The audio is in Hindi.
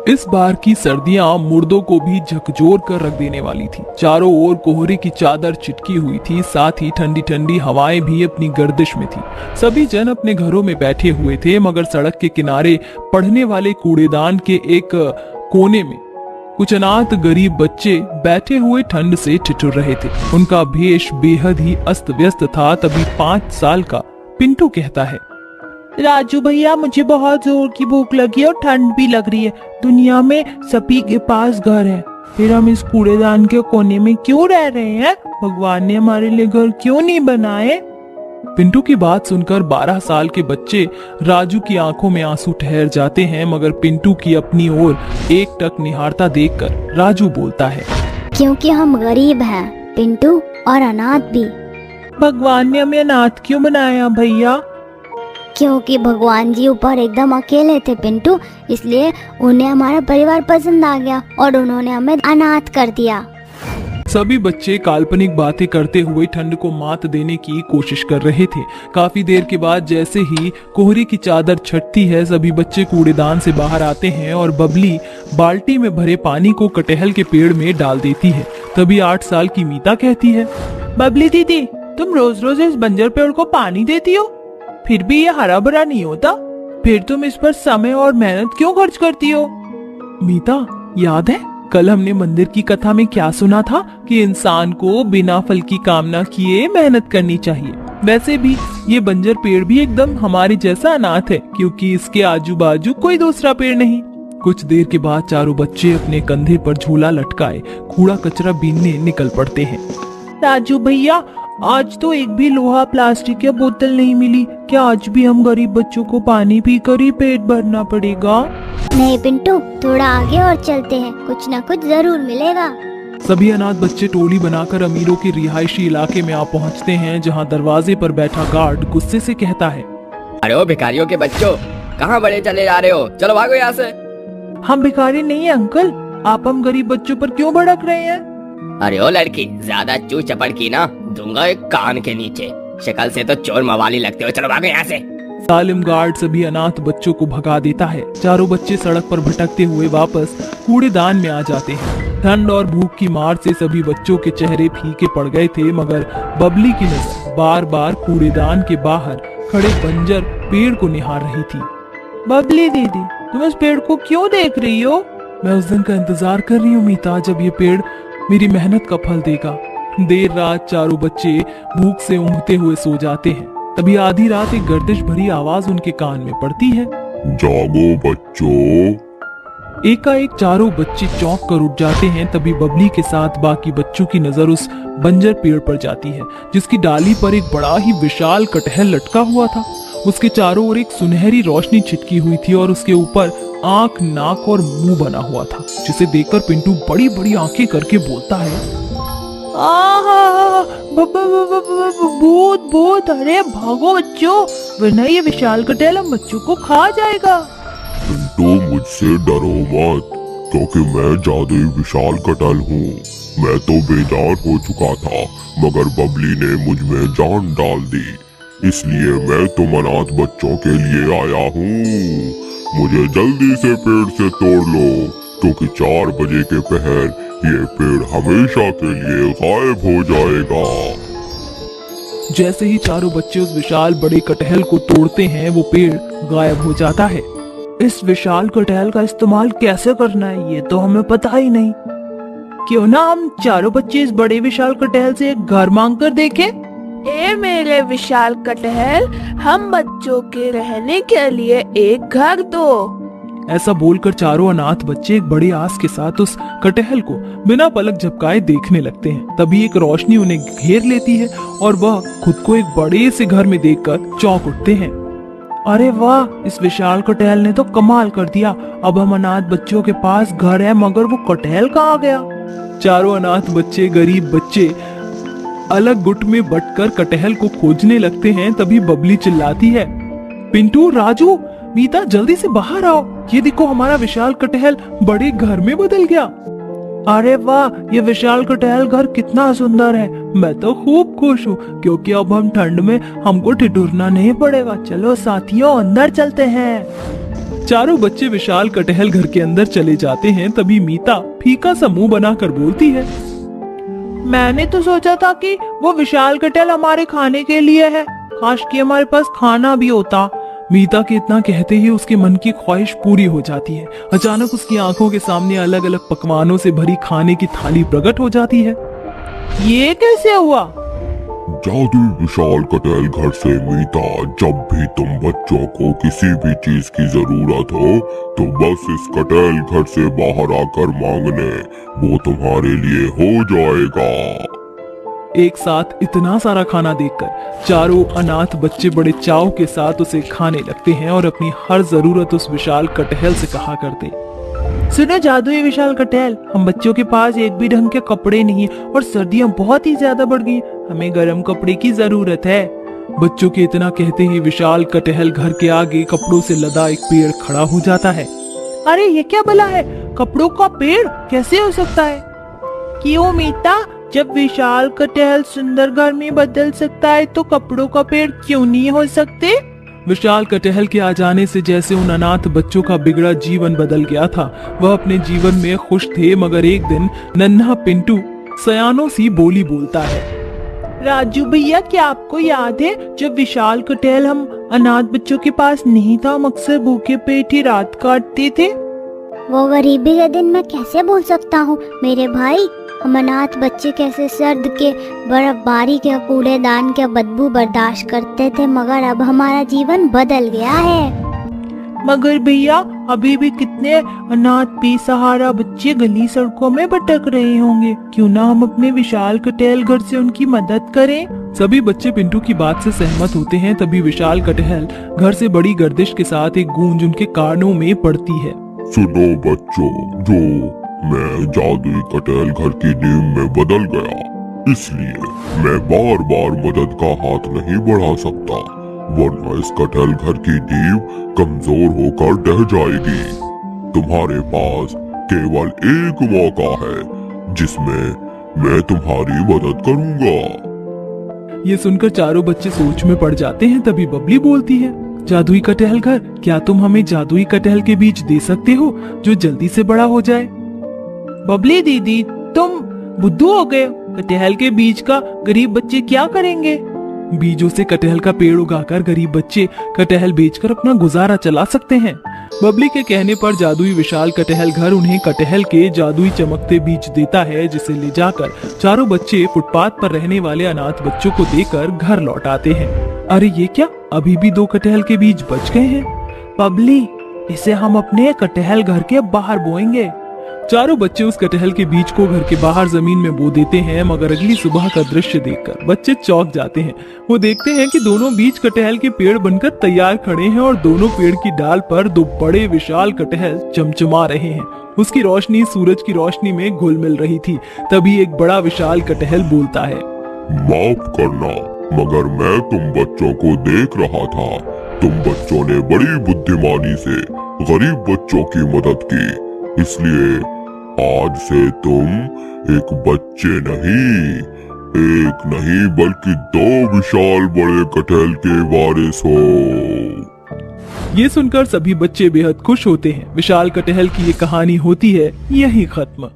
इस बार की सर्दियां मुर्दों को भी झकझोर कर रख देने वाली थी। चारों ओर कोहरे की चादर चिटकी हुई थी, साथ ही ठंडी ठंडी हवाएं भी अपनी गर्दिश में थी। सभी जन अपने घरों में बैठे हुए थे, मगर सड़क के किनारे पड़ने वाले कूड़ेदान के एक कोने में कुछ अनाथ गरीब बच्चे बैठे हुए ठंड से ठिठुर रहे थे। उनका भेष बेहद ही अस्त व्यस्त था। तभी 5 साल का पिंटू कहता है, राजू भैया, मुझे बहुत जोर की भूख लगी है और ठंड भी लग रही है। दुनिया में सभी के पास घर है, फिर हम इस कूड़ेदान के कोने में क्यों रह रहे हैं? भगवान ने हमारे लिए घर क्यों नहीं बनाए? पिंटू की बात सुनकर 12 साल के बच्चे राजू की आंखों में आंसू ठहर जाते हैं, मगर पिंटू की अपनी ओर एकटक निहारता देखकर राजू बोलता है, क्योंकि हम गरीब हैं पिंटू, और अनाथ भी। भगवान ने हमें अनाथ क्यों बनाया भैया? क्योंकि भगवान जी ऊपर एकदम अकेले थे पिंटू, इसलिए उन्हें हमारा परिवार पसंद आ गया और उन्होंने हमें अनाथ कर दिया। सभी बच्चे काल्पनिक बातें करते हुए ठंड को मात देने की कोशिश कर रहे थे। काफी देर के बाद जैसे ही कोहरे की चादर छटती है, सभी बच्चे कूड़ेदान से बाहर आते हैं और बबली बाल्टी में भरे पानी को कटहल के पेड़ में डाल देती है। तभी 8 साल की मीता कहती है, बबली दीदी, तुम रोज रोज इस बंजर पेड़ को पानी देती हो, फिर भी ये हरा भरा नहीं होता। फिर तुम इस पर समय और मेहनत क्यों खर्च करती हो? मीता, याद है कल हमने मंदिर की कथा में क्या सुना था कि इंसान को बिना फल की कामना किए मेहनत करनी चाहिए। वैसे भी ये बंजर पेड़ भी एकदम हमारे जैसा अनाथ है, क्योंकि इसके आजू बाजू कोई दूसरा पेड़ नहीं। कुछ देर के बाद चारों बच्चे अपने कंधे पर झोला लटकाए कूड़ा कचरा बीनने निकल पड़ते हैं। राजू भैया, आज तो एक भी लोहा प्लास्टिक या बोतल नहीं मिली। क्या आज भी हम गरीब बच्चों को पानी पीकर ही पेट भरना पड़ेगा? नहीं पिंटू, थोड़ा आगे और चलते हैं, कुछ न कुछ जरूर मिलेगा। सभी अनाथ बच्चे टोली बनाकर अमीरों के रिहायशी इलाके में आ पहुंचते हैं, जहां दरवाजे पर बैठा गार्ड गुस्से से कहता है, अरे ओ भिखारियों के बच्चों, कहाँ बड़े चले जा रहे हो? चलो भागो यहाँ से। हम भिखारी नहीं है अंकल, आप हम गरीब बच्चों पर क्यों भड़क रहे हैं? अरे ओ लड़की, ज्यादा चू चपड़ की ना दूंगा एक कान के नीचे। शक्ल से तो चोर मवाली लगते हो, चलो भागो यहाँ से। सालिम गार्ड सभी अनाथ बच्चों को भगा देता है। चारों बच्चे सड़क पर भटकते हुए वापस कूड़ेदान में आ जाते हैं। ठंड और भूख की मार से सभी बच्चों के चेहरे फीके पड़ गए थे, मगर बबली की नजर बार बार कूड़ेदान के बाहर खड़े बंजर पेड़ को निहार रही थी। बबली दीदी, तुम इस पेड़ को क्यों देख रही हो? मैं उस दिन का इंतजार कर रही हूँ मीता, जब ये पेड़ मेरी मेहनत का फल देगा। देर रात चारों बच्चे भूख से ऊँघते हुए सो जाते हैं। तभी आधी रात एक गर्दिश भरी आवाज उनके कान में पड़ती है, जागो बच्चों। एकाएक चारों बच्चे चौंक कर उठ जाते हैं। तभी बबली के साथ बाकी बच्चों की नजर उस बंजर पेड़ पर जाती है, जिसकी डाली पर एक बड़ा ही विशाल कटहल लटका हुआ था। उसके चारों ओर एक सुनहरी रोशनी छिटकी हुई थी और उसके ऊपर आंख, नाक और मुंह बना हुआ था, जिसे देखकर पिंटू बड़ी बड़ी आंखें करके बोलता है, भूत भूत, अरे भागो बच्चों, वरना ये विशाल कटहल हम बच्चों को खा जाएगा। पिंटू, मुझसे डरो मत, क्योंकि मैं ज्यादा विशाल कटहल हूँ। मैं तो बेजार हो चुका था, मगर बबली ने मुझ में जान डाल दी, इसलिए मैं तुम अनाथ बच्चों के लिए आया हूँ। मुझे जल्दी से पेड़ से तोड़ लो, क्योंकि 4 बजे के पहर ये पेड़ हमेशा के लिए गायब हो जाएगा। जैसे ही चारों बच्चे उस विशाल बड़े कटहल को तोड़ते हैं, वो पेड़ गायब हो जाता है। इस विशाल कटहल का इस्तेमाल कैसे करना है, ये तो हमें पता ही नहीं। क्यों ना हम चारों बच्चे इस बड़े विशाल कटहल से एक घर मांग कर देखें? ए मेरे विशाल कटहल, हम बच्चों के रहने के लिए एक घर दो। ऐसा बोलकर चारों अनाथ बच्चे एक बड़ी आस के साथ उस कटहल को बिना पलक झपकाए देखने लगते हैं। तभी एक रोशनी उन्हें घेर लेती है और वह खुद को एक बड़े से घर में देखकर चौंक उठते हैं। अरे वाह, इस विशाल कटहल ने तो कमाल कर दिया। अब हम अनाथ बच्चों के पास घर है, मगर वो कटहल कहाँ गया? चारों अनाथ बच्चे, गरीब बच्चे अलग गुट में बंटकर कटहल को खोजने लगते हैं। तभी बबली चिल्लाती है, पिंटू, राजू, मीता, जल्दी से बाहर आओ, ये देखो हमारा विशाल कटहल बड़े घर में बदल गया। अरे वाह, ये विशाल कटहल घर कितना सुंदर है। मैं तो खूब खुश हूँ, क्योंकि अब हम ठंड में हमको ठिठुरना नहीं पड़ेगा। चलो साथियों, अंदर चलते हैं। चारों बच्चे विशाल कटहल घर के अंदर चले जाते हैं। तभी मीता फीका सा मुंह बनाकर बोलती है, मैंने तो सोचा था कि वो विशाल कटहल हमारे खाने के लिए है, काश कि हमारे पास खाना भी होता। मीता के इतना कहते ही उसके मन की ख्वाहिश पूरी हो जाती है। अचानक उसकी आंखों के सामने अलग अलग पकवानों से भरी खाने की थाली प्रकट हो जाती है। ये कैसे हुआ? जादुई विशाल कटहल घर से मीता, जब भी तुम बच्चों को किसी भी चीज की जरूरत हो तो बस इस कटहल घर से बाहर आकर मांगने, वो तुम्हारे लिए हो जाएगा। एक साथ इतना सारा खाना देखकर चारों अनाथ बच्चे बड़े चाव के साथ उसे खाने लगते हैं और अपनी हर जरूरत उस विशाल कटहल से कहा करते। सुनो जादुई विशाल कटहल, हम बच्चों के पास एक भी ढंग के कपड़े नहीं है और सर्दियां बहुत ही ज्यादा बढ़ गई, हमें गर्म कपड़े की जरूरत है। बच्चों के इतना कहते ही विशाल कटहल घर के आगे कपड़ों से लदा एक पेड़ खड़ा हो जाता है। अरे ये क्या भला है, कपड़ों का पेड़ कैसे हो सकता है? क्यों मीता, जब विशाल कटहल सुंदर घर में बदल सकता है तो कपड़ों का पेड़ क्यों नहीं हो सकते? विशाल कटहल के आ जाने से जैसे उन अनाथ बच्चों का बिगड़ा जीवन बदल गया था। वह अपने जीवन में खुश थे, मगर एक दिन नन्हा पिंटू सयानों सी बोली बोलता है। राजू भैया, क्या आपको याद है जब विशाल कटहल हम अनाथ बच्चों के पास नहीं था, हम अक्सर भूखे पेट ही रात काटते थे? वो गरीबी के दिन मैं कैसे भूल सकता हूँ मेरे भाई। हम अनाथ बच्चे कैसे सर्द के, बर्फबारी के, कूड़ेदान के बदबू बर्दाश्त करते थे, मगर अब हमारा जीवन बदल गया है। मगर भैया, अभी भी कितने अनाथ बेसहारा बच्चे गली सड़कों में भटक रहे होंगे, क्यों ना हम अपने विशाल कटहल घर से उनकी मदद करें? सभी बच्चे पिंटू की बात से सहमत होते हैं। तभी विशाल कटहल घर से बड़ी गर्दिश के साथ एक गूंज उनके कानों में पड़ती है। सुनो बच्चों, जो मैं जादुई कटहल घर की नींव में बदल गया, इसलिए मैं बार बार मदद का हाथ नहीं बढ़ा सकता, वरना इस कटहल घर की नींव कमजोर होकर ढह जाएगी। तुम्हारे पास केवल एक मौका है जिसमें मैं तुम्हारी मदद करूंगा। ये सुनकर चारों बच्चे सोच में पड़ जाते हैं। तभी बबली बोलती है, जादुई कटहल घर, क्या तुम हमें जादुई कटहल के बीज दे सकते हो जो जल्दी से बड़ा हो जाए? बबली दीदी, तुम बुद्धू हो गए, कटहल के बीज का गरीब बच्चे क्या करेंगे? बीजों से कटहल का पेड़ उगाकर गरीब बच्चे कटहल बेचकर अपना गुजारा चला सकते हैं। बबली के कहने पर जादुई विशाल कटहल घर उन्हें कटहल के जादुई चमकते बीज देता है, जिसे ले जाकर चारों बच्चे फुटपाथ पर रहने वाले अनाथ बच्चों को देकर घर लौट आते हैं। अरे ये क्या, अभी भी 2 कटहल के बीज बच गए हैं। बबली, इसे हम अपने कटहल घर के बाहर बोएंगे। चारों बच्चे उस कटहल के बीज को घर के बाहर जमीन में बो देते हैं, मगर अगली सुबह का दृश्य देखकर बच्चे चौंक जाते हैं। वो देखते हैं कि दोनों बीज कटहल के पेड़ बनकर तैयार खड़े हैं और दोनों पेड़ की डाल पर 2 बड़े विशाल कटहल चमचमा रहे हैं। उसकी रोशनी सूरज की रोशनी में घुल मिल रही थी। तभी एक बड़ा विशाल कटहल बोलता है, माफ करना, मगर मैं तुम बच्चों को देख रहा था। तुम बच्चों ने बड़ी बुद्धिमानी से गरीब बच्चों की मदद की, इसलिए आज से तुम एक बच्चे नहीं, एक नहीं बल्कि 2 विशाल बड़े कटहल के वारिस हो। ये सुनकर सभी बच्चे बेहद खुश होते हैं। विशाल कटहल की ये कहानी होती है यहीं खत्म।